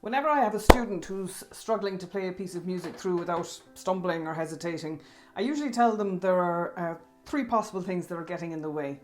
Whenever I have a student who's struggling to play a piece of music through without stumbling or hesitating, I usually tell them there are three possible things that are getting in the way.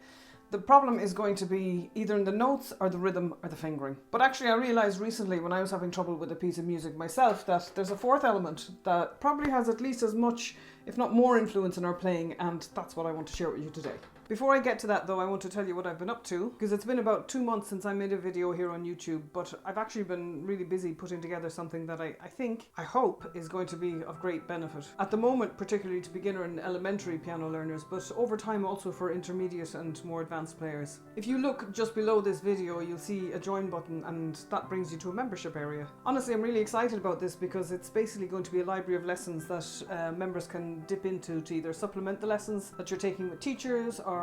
The problem is going to be either in the notes or the rhythm or the fingering. But actually I realised recently when I was having trouble with a piece of music myself that there's a fourth element that probably has at least as much, if not more, influence in our playing, and that's what I want to share with you today. Before I get to that though, I want to tell you what I've been up to, because it's been about 2 months since I made a video here on YouTube, but I've actually been really busy putting together something that I hope is going to be of great benefit. At the moment, particularly to beginner and elementary piano learners, but over time also for intermediate and more advanced players. If you look just below this video, you'll see a join button, and that brings you to a membership area. Honestly, I'm really excited about this because it's basically going to be a library of lessons that members can dip into to either supplement the lessons that you're taking with teachers or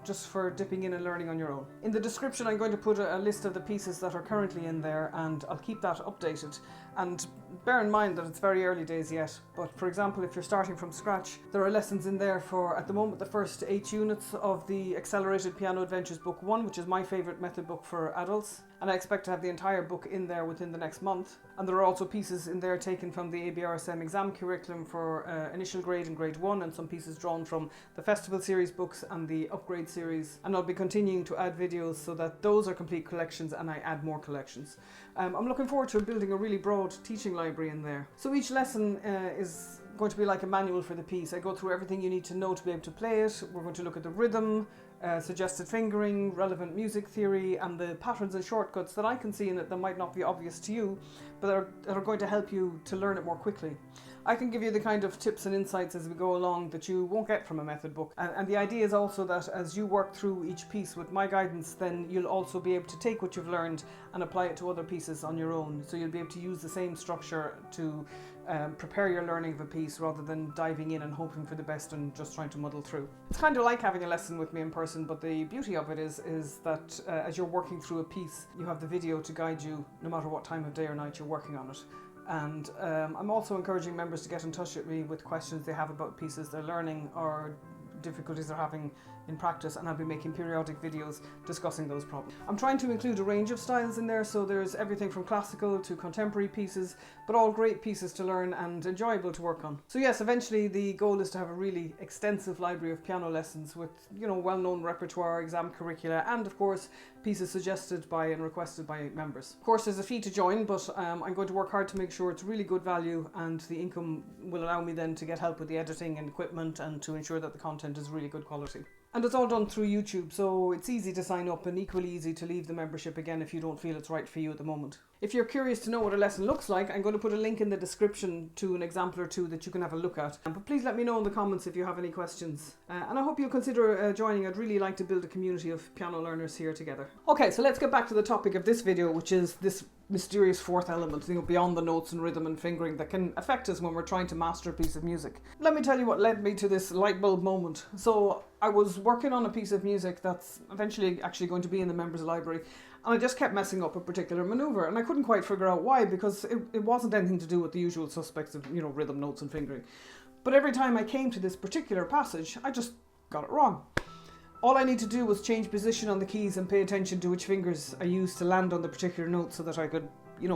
just for dipping in and learning on your own. In the description I'm going to put a list of the pieces that are currently in there, and I'll keep that updated. And bear in mind that it's very early days yet, but for example, if you're starting from scratch, there are lessons in there for, at the moment, the first 8 units of the Accelerated Piano Adventures Book 1, which is my favourite method book for adults, and I expect to have the entire book in there within the next month. And there are also pieces in there taken from the ABRSM exam curriculum for initial grade and grade 1, and some pieces drawn from the Festival Series books and the Upgrade Series. And I'll be continuing to add videos so that those are complete collections and I add more collections. I'm looking forward to building a really broad teaching library in there. So each lesson is going to be like a manual for the piece. I go through everything you need to know to be able to play it. We're going to look at the rhythm, suggested fingering, relevant music theory, and the patterns and shortcuts that I can see in it that might not be obvious to you, but that are going to help you to learn it more quickly. I can give you the kind of tips and insights as we go along that you won't get from a method book. And the idea is also that as you work through each piece with my guidance, then you'll also be able to take what you've learned and apply it to other pieces on your own. So you'll be able to use the same structure to prepare your learning of a piece rather than diving in and hoping for the best and just trying to muddle through. It's kind of like having a lesson with me in person, but the beauty of it is that as you're working through a piece, you have the video to guide you no matter what time of day or night you're working on it. And I'm also encouraging members to get in touch with me with questions they have about pieces they're learning or difficulties they're having in practice, and I'll be making periodic videos discussing those problems. I'm trying to include a range of styles in there, so there's everything from classical to contemporary pieces, but all great pieces to learn and enjoyable to work on. So yes, eventually the goal is to have a really extensive library of piano lessons with, well-known repertoire, exam curricula, and of course pieces suggested by and requested by members. Of course there's a fee to join, but I'm going to work hard to make sure it's really good value, and the income will allow me then to get help with the editing and equipment and to ensure that the content is really good quality. And it's all done through YouTube, so it's easy to sign up and equally easy to leave the membership again if you don't feel it's right for you at the moment. If you're curious to know what a lesson looks like, I'm going to put a link in the description to an example or two that you can have a look at. But please let me know in the comments if you have any questions. And I hope you'll consider joining. I'd really like to build a community of piano learners here together. Okay, so let's get back to the topic of this video, which is this mysterious fourth element, beyond the notes and rhythm and fingering, that can affect us when we're trying to master a piece of music. Let me tell you what led me to this light bulb moment. So I was working on a piece of music that's eventually actually going to be in the members library, and I just kept messing up a particular maneuver, and I couldn't quite figure out why, because it wasn't anything to do with the usual suspects of rhythm, notes and fingering. But every time I came to this particular passage, I just got it wrong. All I need to do was change position on the keys and pay attention to which fingers I used to land on the particular note so that I could,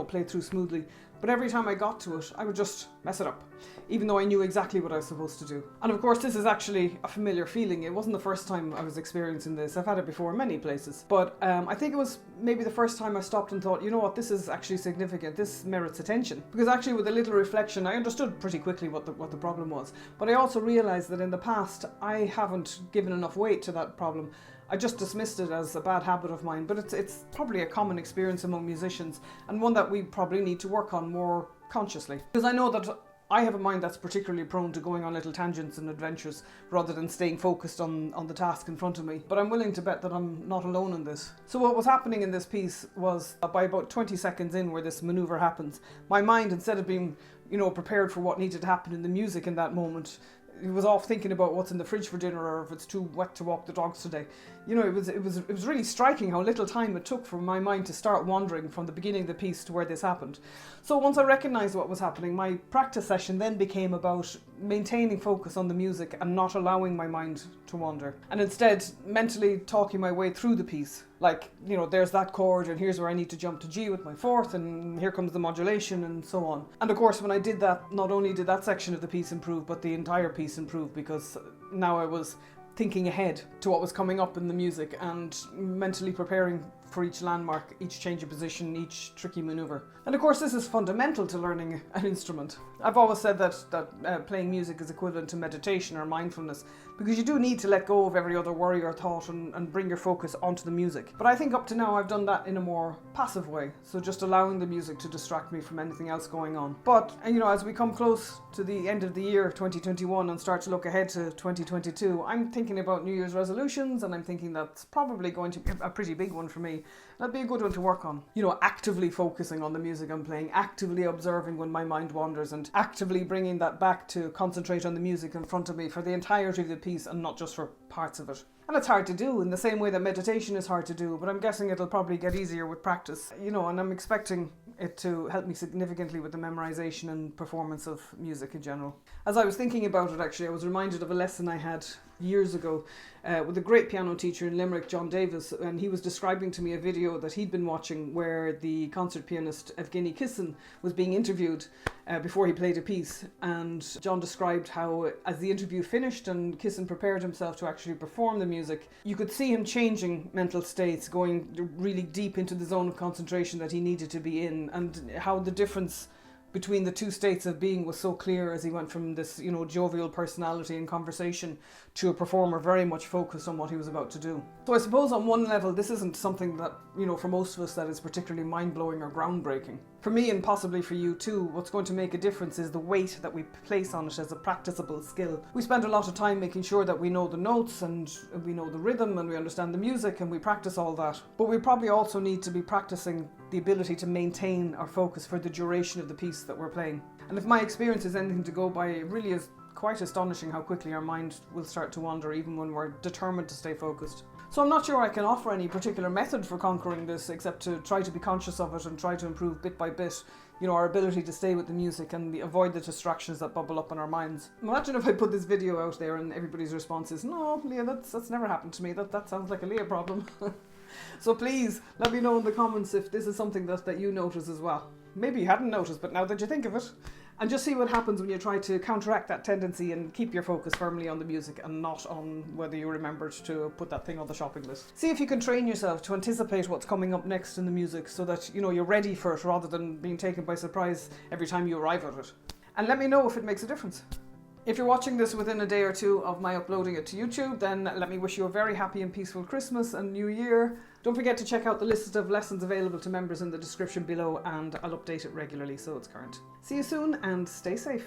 play through smoothly. But every time I got to it, I would just mess it up, even though I knew exactly what I was supposed to do. And of course, this is actually a familiar feeling. It wasn't the first time I was experiencing this. I've had it before in many places. But I think it was maybe the first time I stopped and thought, you know what, this is actually significant. This merits attention. Because actually with a little reflection, I understood pretty quickly what the problem was. But I also realized that in the past, I haven't given enough weight to that problem. I just dismissed it as a bad habit of mine, but it's probably a common experience among musicians, and one that we probably need to work on more consciously. Because I know that I have a mind that's particularly prone to going on little tangents and adventures rather than staying focused on the task in front of me. But I'm willing to bet that I'm not alone in this. So what was happening in this piece was by about 20 seconds in where this maneuver happens, my mind, instead of being, prepared for what needed to happen in the music in that moment, it was off thinking about what's in the fridge for dinner or if it's too wet to walk the dogs today. It was really striking how little time it took for my mind to start wandering from the beginning of the piece to where this happened. So once I recognized what was happening, my practice session then became about maintaining focus on the music and not allowing my mind to wander, and instead mentally talking my way through the piece. Like, you know, there's that chord and here's where I need to jump to G with my fourth and here comes the modulation and so on. And of course, when I did that, not only did that section of the piece improve, but the entire piece improved, because now I was thinking ahead to what was coming up in the music and mentally preparing for each landmark, each change of position, each tricky maneuver. And of course, this is fundamental to learning an instrument. I've always said that playing music is equivalent to meditation or mindfulness, because you do need to let go of every other worry or thought and bring your focus onto the music. But I think up to now I've done that in a more passive way, so just allowing the music to distract me from anything else going on. But, you know, as we come close to the end of the year 2021 and start to look ahead to 2022, I'm thinking about New Year's resolutions, and I'm thinking that's probably going to be a pretty big one for me. That'd be a good one to work on. You know, actively focusing on the music I'm playing, actively observing when my mind wanders, and actively bringing that back to concentrate on the music in front of me for the entirety of the piece and not just for parts of it. And it's hard to do in the same way that meditation is hard to do, but I'm guessing it'll probably get easier with practice, you know, and I'm expecting it to help me significantly with the memorization and performance of music in general. As I was thinking about it, actually, I was reminded of a lesson I had years ago with a great piano teacher in Limerick, John Davis, and he was describing to me a video that he'd been watching where the concert pianist Evgeny Kissin was being interviewed before he played a piece, and John described how as the interview finished and Kissin prepared himself to actually perform the music, you could see him changing mental states, going really deep into the zone of concentration that he needed to be in, and how the difference between the two states of being was so clear as he went from this, you know, jovial personality and conversation to a performer very much focused on what he was about to do. So I suppose on one level this isn't something that, you know, for most of us that is particularly mind-blowing or groundbreaking. For me, and possibly for you too, what's going to make a difference is the weight that we place on it as a practicable skill. We spend a lot of time making sure that we know the notes and we know the rhythm and we understand the music and we practice all that. But we probably also need to be practicing the ability to maintain our focus for the duration of the piece that we're playing. And if my experience is anything to go by, it really is quite astonishing how quickly our mind will start to wander even when we're determined to stay focused. So I'm not sure I can offer any particular method for conquering this except to try to be conscious of it and try to improve bit by bit, you know, our ability to stay with the music and avoid the distractions that bubble up in our minds. Imagine if I put this video out there and everybody's response is, "No, Leah, that's never happened to me. That sounds like a Leah problem." So please let me know in the comments if this is something that you notice as well. Maybe you hadn't noticed, but now that you think of it. And just see what happens when you try to counteract that tendency and keep your focus firmly on the music and not on whether you remembered to put that thing on the shopping list. See if you can train yourself to anticipate what's coming up next in the music so that, you know, you're ready for it rather than being taken by surprise every time you arrive at it. And let me know if it makes a difference. If you're watching this within a day or two of my uploading it to YouTube, then let me wish you a very happy and peaceful Christmas and New Year. Don't forget to check out the list of lessons available to members in the description below, and I'll update it regularly so it's current. See you soon and stay safe.